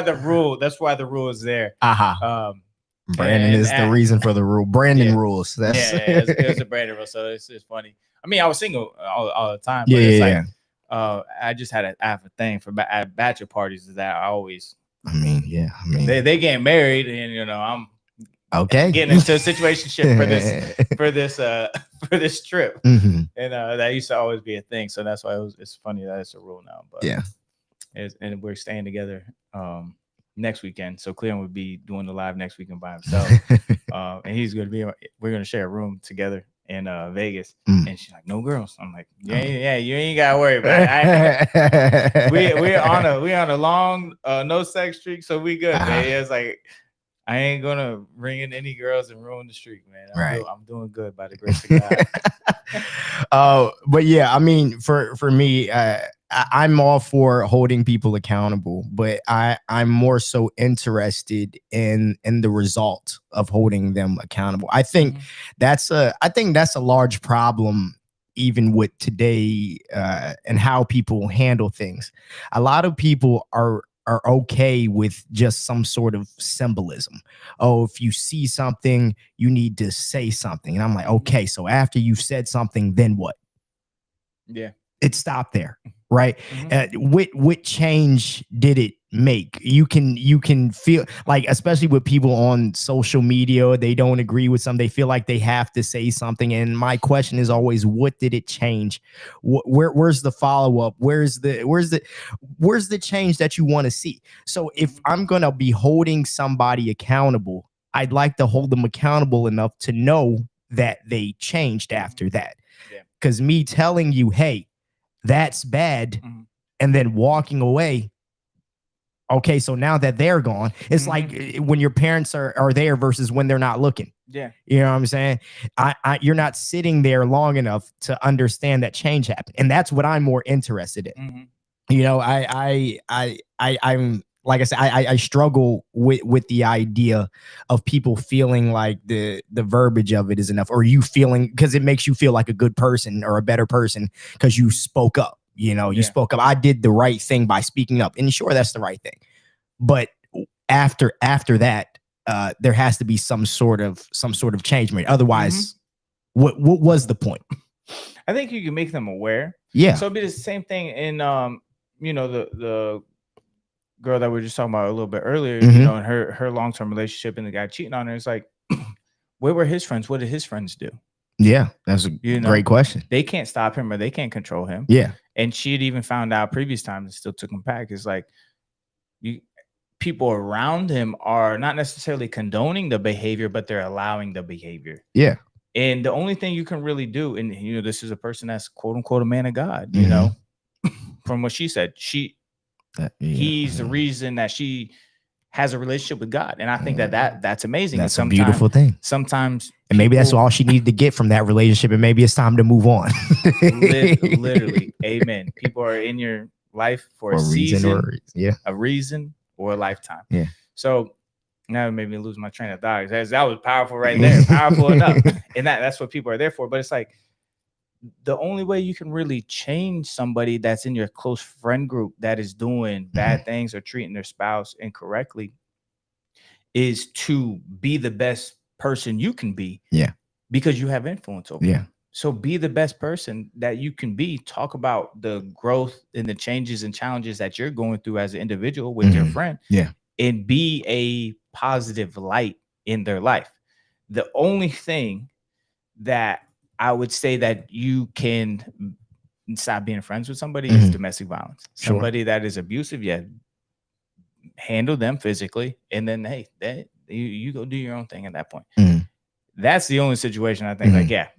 the rule. That's why the rule is there. Brandon is the reason for the rule. Brandon rules. That's it was a Brandon rule. So it's funny. I mean, I was single all the time. But it's like, I just had a thing for at bachelor parties is that I always. I mean, they getting married, and I'm getting into a situationship for this trip, and that used to always be a thing. So that's why it's funny that it's a rule now. But and we're staying together next weekend. So Cleon would be doing the live next weekend by himself, and he's gonna be. We're gonna share a room together in Vegas, and she's like, no girls. I'm like, yeah, you ain't gotta worry about it. We're on a long no sex streak, so we good, man. It's like I ain't gonna bring in any girls and ruin the streak, man. I'm doing good by the grace of God. But yeah, I mean, for me, I'm all for holding people accountable, but I'm more so interested in the result of holding them accountable. I think that's a large problem even with today and how people handle things. A lot of people are are okay with just some sort of symbolism. Oh, if you see something, you need to say something. And I'm like, okay, so after you've said something, then what? Yeah. It stopped there, right? What change did it make? You can feel like, especially with people on social media, they don't agree with something. They feel like they have to say something. And my question is always, what did it change? Where's the follow up? Where's the change that you want to see? So if I'm gonna be holding somebody accountable, I'd like to hold them accountable enough to know that they changed after that. Because me telling you, hey, that's bad, and then walking away. Okay, so now that they're gone, it's like when your parents are there versus when they're not looking. Yeah, you know what I'm saying? You're not sitting there long enough to understand that change happened, and that's what I'm more interested in. You know, I'm like I said, I struggle with the idea of people feeling like the verbiage of it is enough, or you feeling, because it makes you feel like a good person or a better person because you spoke up. You know, you spoke up. I did the right thing by speaking up, and sure, that's the right thing. But after that, there has to be some sort of change made. Otherwise, what was the point? I think you can make them aware. Yeah. So it'd be the same thing in you know, the girl that we were just talking about a little bit earlier, you know, in her long-term relationship and the guy cheating on her. It's like, where were his friends? What did his friends do? Yeah, that's a great question. They can't stop him or they can't control him. Yeah. And she had even found out previous times and still took him back. It's like, people around him are not necessarily condoning the behavior, but they're allowing the behavior. Yeah. And the only thing you can really do, and you know, this is a person that's quote unquote a man of God, you know, from what she said, he's the reason that she has a relationship with God. And I think that's amazing. That's a beautiful thing. Sometimes, and maybe that's all she needed to get from that relationship, and maybe it's time to move on. Literally, amen. People are in your life for a season, a reason, or a lifetime. Yeah. So now it made me lose my train of thought. That was powerful right there, powerful enough. And that's what people are there for. But it's like, the only way you can really change somebody that's in your close friend group that is doing bad things or treating their spouse incorrectly is to be the best person you can be. Yeah. Because you have influence over them. So be the best person that you can be. Talk about the growth and the changes and challenges that you're going through as an individual with your friend. Yeah. And be a positive light in their life. The only thing that I would say that you can stop being friends with somebody is domestic violence. Somebody that is abusive, handle them physically, and then hey, you go do your own thing at that point. That's the only situation I think. Like,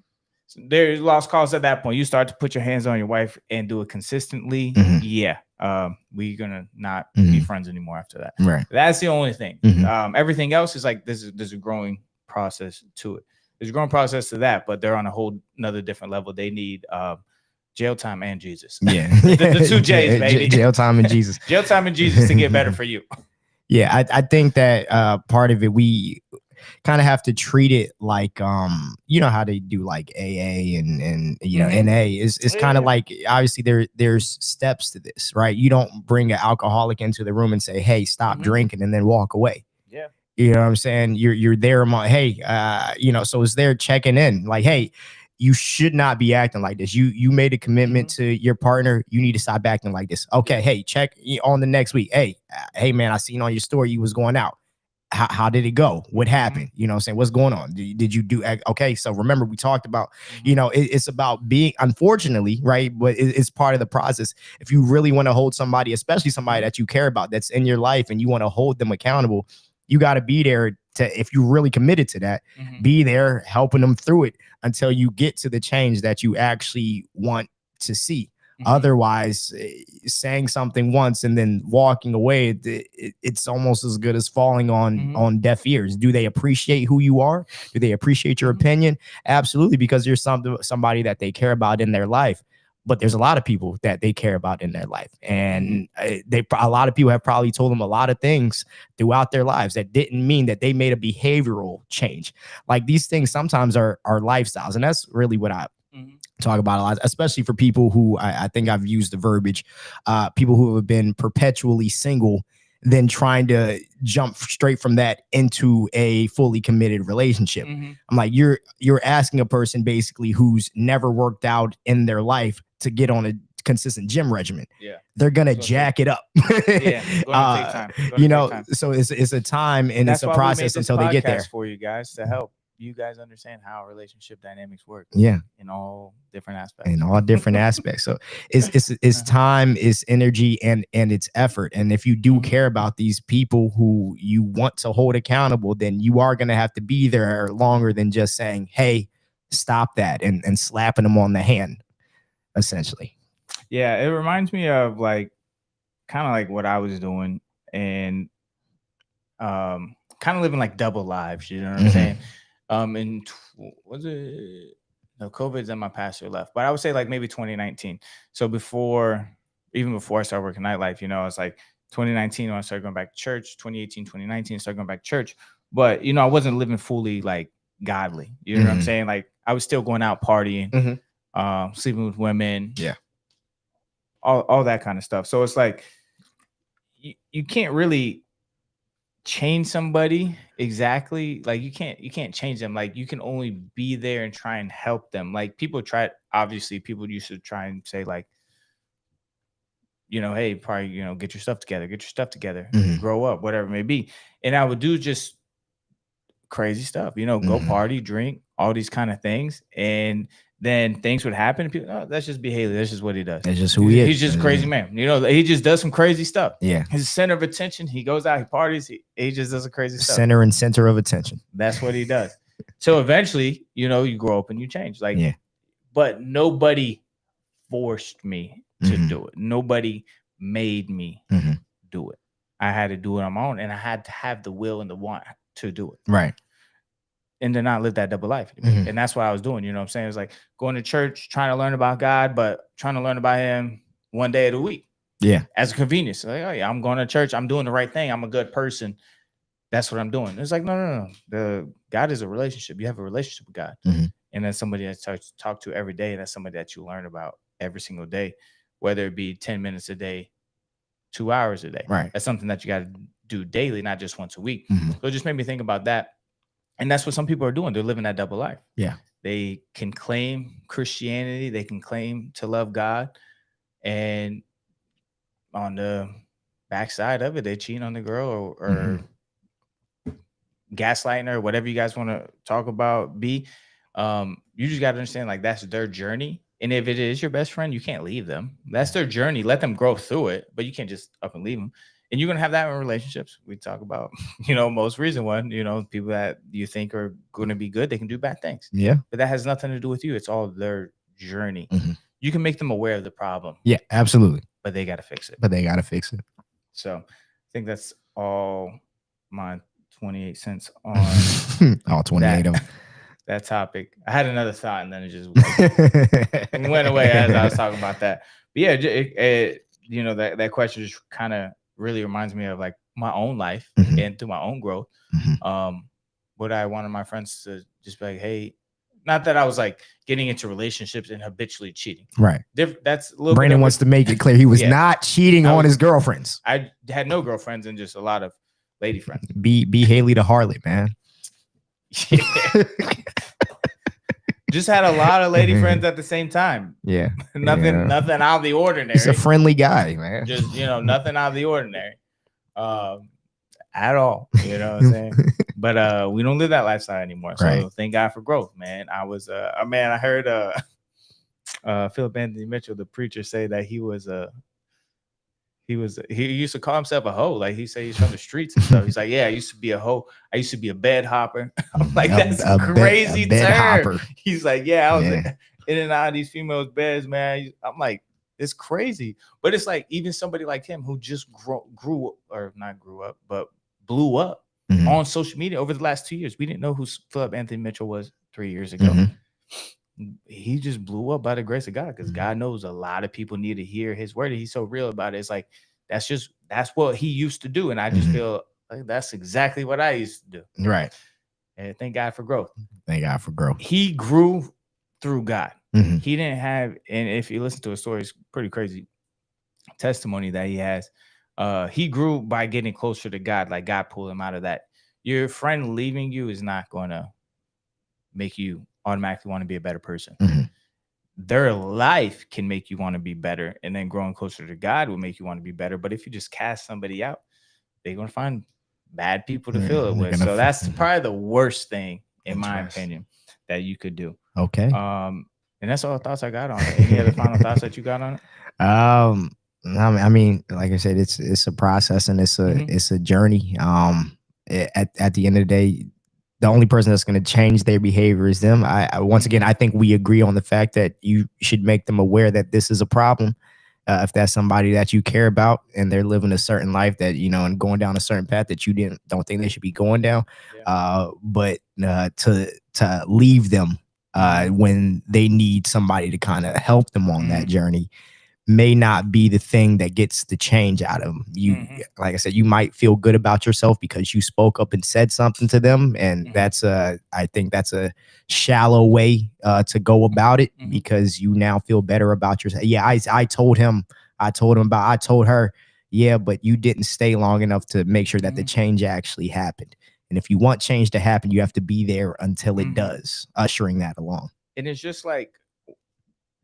so there's lost cause at that point. You start to put your hands on your wife and do it consistently. We're gonna not be friends anymore after that. Right. That's the only thing. Everything else is like there's a growing process to it. There's a growing process to that, but they're on a whole another different level. They need jail time and Jesus. Yeah. the two J's, baby. Jail time and Jesus. Jail time and Jesus to get better for you. Yeah, I think that part of it, we kind of have to treat it like you know how they do like AA and you know NA is kind of like, obviously there's steps to this, right? You don't bring an alcoholic into the room and say, hey, stop drinking, and then walk away. Yeah. You know what I'm saying? You're there among, hey, you know, so it's there checking in like, hey, you should not be acting like this. You made a commitment to your partner. You need to stop acting like this. Okay, hey, check on the next week. Hey man, I seen on your story you was going out. How did it go? What happened? You know what I'm saying? What's going on? Did you do? Okay, so remember we talked about, you know, it's about being, unfortunately, right? But it's part of the process. If you really want to hold somebody, especially somebody that you care about, that's in your life, and you want to hold them accountable, you got to be there to, if you really committed to that, be there helping them through it until you get to the change that you actually want to see. Otherwise, saying something once and then walking away, it's almost as good as falling on deaf ears. Do they appreciate who you are? Do they appreciate your opinion? Absolutely, because you're somebody that they care about in their life. But there's a lot of people that they care about in their life, and a lot of people have probably told them a lot of things throughout their lives that didn't mean that they made a behavioral change. Like, these things sometimes are lifestyles, and that's really what I talk about a lot, especially for people who I think I've used the verbiage, people who have been perpetually single than trying to jump straight from that into a fully committed relationship. I'm like, you're asking a person basically who's never worked out in their life to get on a consistent gym regimen. Yeah, they're gonna jack it up. Yeah, it's gonna take time. You know, so it's a time and it's a process until they get there. For you guys to help you guys understand how relationship dynamics work. Yeah, in all different aspects. In all different aspects. So it's time, it's energy, and it's effort. And if you do care about these people who you want to hold accountable, then you are gonna have to be there longer than just saying, "Hey, stop that," and slapping them on the hand, essentially. Yeah, it reminds me of like kind of like what I was doing and kind of living like double lives, you know what I'm saying? Was it no COVID's and my pastor left, but I would say like maybe 2019. So even before I started working nightlife, you know, it's like 2019 when I started going back to church, 2018, 2019, I started going back to church. But you know, I wasn't living fully like godly. You know what I'm saying? Like I was still going out partying, sleeping with women. Yeah. All that kind of stuff. So it's like you can't really change somebody exactly. Like you can't change them. Like you can only be there and try and help them. Like people used to try and say like, you know, hey, probably, you know, get your stuff together, grow up, whatever it may be. And I would do just crazy stuff, you know, go party, drink, all these kind of things. And then things would happen. People, oh, that's just B. Haley. That's just what he does. That's just who he is. He's just a crazy man. You know, he just does some crazy stuff. Yeah. He's the center of attention. He goes out, he parties. He just does a crazy stuff. Center of attention. That's what he does. So eventually, you know, you grow up and you change. Like, but nobody forced me to do it. Nobody made me do it. I had to do it on my own, and I had to have the will and the want to do it. Right. And to not live that double life. And that's what I was doing. You know what I'm saying? It was like going to church, trying to learn about God, but trying to learn about him one day of the week. Yeah. As a convenience. Like, oh yeah, I'm going to church. I'm doing the right thing. I'm a good person. That's what I'm doing. It's like, no. God is a relationship. You have a relationship with God. And that's somebody that you talk to every day. And that's somebody that you learn about every single day, whether it be 10 minutes a day, 2 hours a day. Right. That's something that you got to do daily, not just once a week. So it just made me think about that. And that's what some people are doing. They're living that double life. Yeah. They can claim Christianity. They can claim to love God. And on the backside of it, they cheat on the girl or gaslighting her, whatever you guys want to talk about. You just got to understand, like, that's their journey. And if it is your best friend, you can't leave them. That's their journey. Let them grow through it, but you can't just up and leave them. And you're going to have that in relationships. We talk about, you know, most recent one, you know, people that you think are going to be good, they can do bad things. Yeah. But that has nothing to do with you. It's all their journey. You can make them aware of the problem. Yeah, absolutely. But they got to fix it. So I think that's all my 28 cents on all 28 of them. That topic. I had another thought and then it just went away as I was talking about that. But yeah, you know, that question just kind of really reminds me of like my own life and through my own growth. What I wanted my friends to just be like, hey, not that I was like getting into relationships and habitually cheating. Right. That's a little Brandon wants to make it clear he was not cheating on his girlfriends. I had no girlfriends and just a lot of lady friends. Be Haley the harlot, man. Just had a lot of lady friends at the same time. Yeah. Nothing out of the ordinary. He's a friendly guy, man. Just, you know, nothing out of the ordinary. At all. You know what I'm saying? But we don't live that lifestyle anymore. So thank God for growth, man. I heard Philip Anthony Mitchell, the preacher, say that he used to call himself a hoe. Like he said he's from the streets and stuff. He's like, yeah, I used to be a hoe. I used to be a bed hopper. I'm like, that's a crazy term. Hopper. He's like, yeah, I was in and out of these females' beds, man. I'm like, it's crazy. But it's like even somebody like him who just blew up on social media over the last 2 years. We didn't know who Philip Anthony Mitchell was 3 years ago. He just blew up by the grace of God because God knows a lot of people need to hear his word. He's so real about it. It's like, that's what he used to do. And I just feel like that's exactly what I used to do. Right. And thank God for growth. Thank God for growth. He grew through God. He didn't have, and if you listen to his story, it's pretty crazy testimony that he has. He grew by getting closer to God, like God pulled him out of that. Your friend leaving you is not going to make you automatically want to be a better person. Their life can make you want to be better, and then growing closer to God will make you want to be better. But if you just cast somebody out, they're going to find bad people to fill it with. So that's probably the worst thing, in my opinion, that you could do. Okay. And that's all the thoughts I got on it. Any other final thoughts that you got on it? I mean, like I said, it's a process and it's a journey. At the end of the day, the only person that's going to change their behavior is them. Once again, I think we agree on the fact that you should make them aware that this is a problem. If that's somebody that you care about and they're living a certain life that, you know, and going down a certain path that you don't think they should be going down. But to leave them when they need somebody to kind of help them on that journey may not be the thing that gets the change out of them. You, like I said, you might feel good about yourself because you spoke up and said something to them. And that's I think that's a shallow way to go about it because you now feel better about yourself. Yeah. I told her, yeah, but you didn't stay long enough to make sure that the change actually happened. And if you want change to happen, you have to be there until it does, ushering that along. And it's just like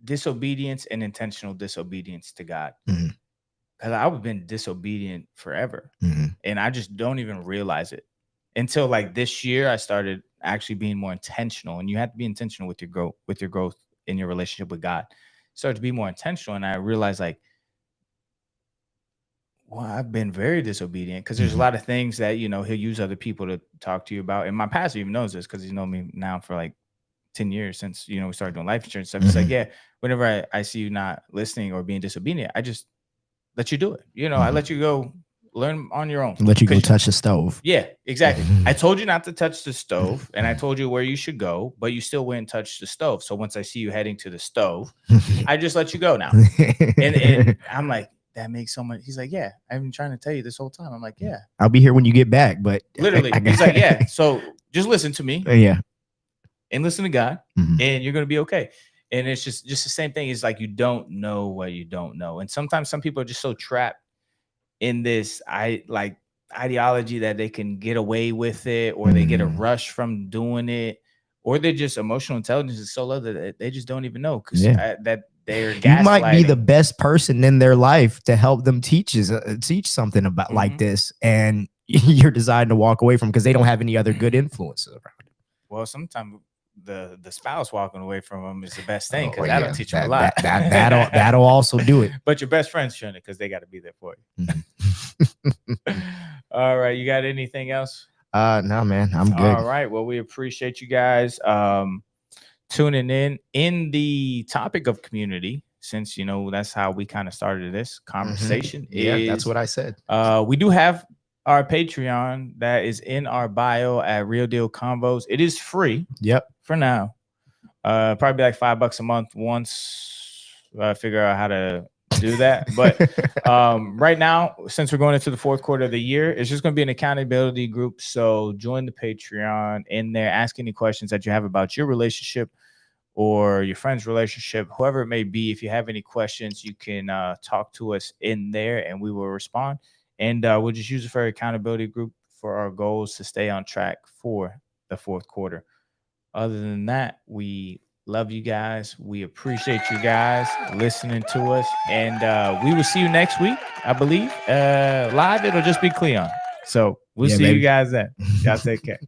disobedience and intentional disobedience to God. Because I've been disobedient forever. And I just don't even realize it until like this year. I started actually being more intentional, and you have to be intentional with your growth in your relationship with God. Start to be more intentional. And I realized like, well, I've been very disobedient because there's a lot of things that, you know, he'll use other people to talk to you about. And my pastor even knows this because he's known me now for like 10 years since, you know, we started doing life insurance stuff. It's like, yeah, whenever I see you not listening or being disobedient, I just let you do it. You know, I let you go learn on your own. Let you go touch the stove. Yeah, exactly. I told you not to touch the stove and I told you where you should go, but you still went and touched the stove. So once I see you heading to the stove, I just let you go now. And I'm like, that makes so much. He's like, yeah, I've been trying to tell you this whole time. I'm like, yeah, I'll be here when you get back. But literally, he's like, yeah, so just listen to me. Yeah. And listen to God, and you're going to be okay. And it's just the same thing. It's like, you don't know what you don't know. And sometimes some people are just so trapped in this ideology that they can get away with it, or they get a rush from doing it, or they're just emotional intelligence is so low that they just don't even know because that they're gaslighting. You might be the best person in their life to help them teach something about like this, and you're deciding to walk away from because they don't have any other good influences around it. Well, sometimes the spouse walking away from them is the best thing because that'll teach you a lot. That'll also do it. But your best friends shouldn't, because they got to be there for you. All right, you got anything else? No, man, I'm good. All right, well, we appreciate you guys tuning in the topic of community, since, you know, that's how we kind of started this conversation. Yeah, that's what I said. We do have our Patreon that is in our bio at Real Deal Convos. It is free. Yep. For now. Probably like $5 a month once I figure out how to do that. But right now, since we're going into the fourth quarter of the year, it's just going to be an accountability group. So join the Patreon in there, ask any questions that you have about your relationship or your friend's relationship, whoever it may be. If you have any questions, you can talk to us in there and we will respond. And we'll just use it for accountability group for our goals to stay on track for the fourth quarter. Other than that, we love you guys. We appreciate you guys listening to us. And we will see you next week, I believe. Live, it'll just be Cleon. So we'll see you guys then. Y'all take care.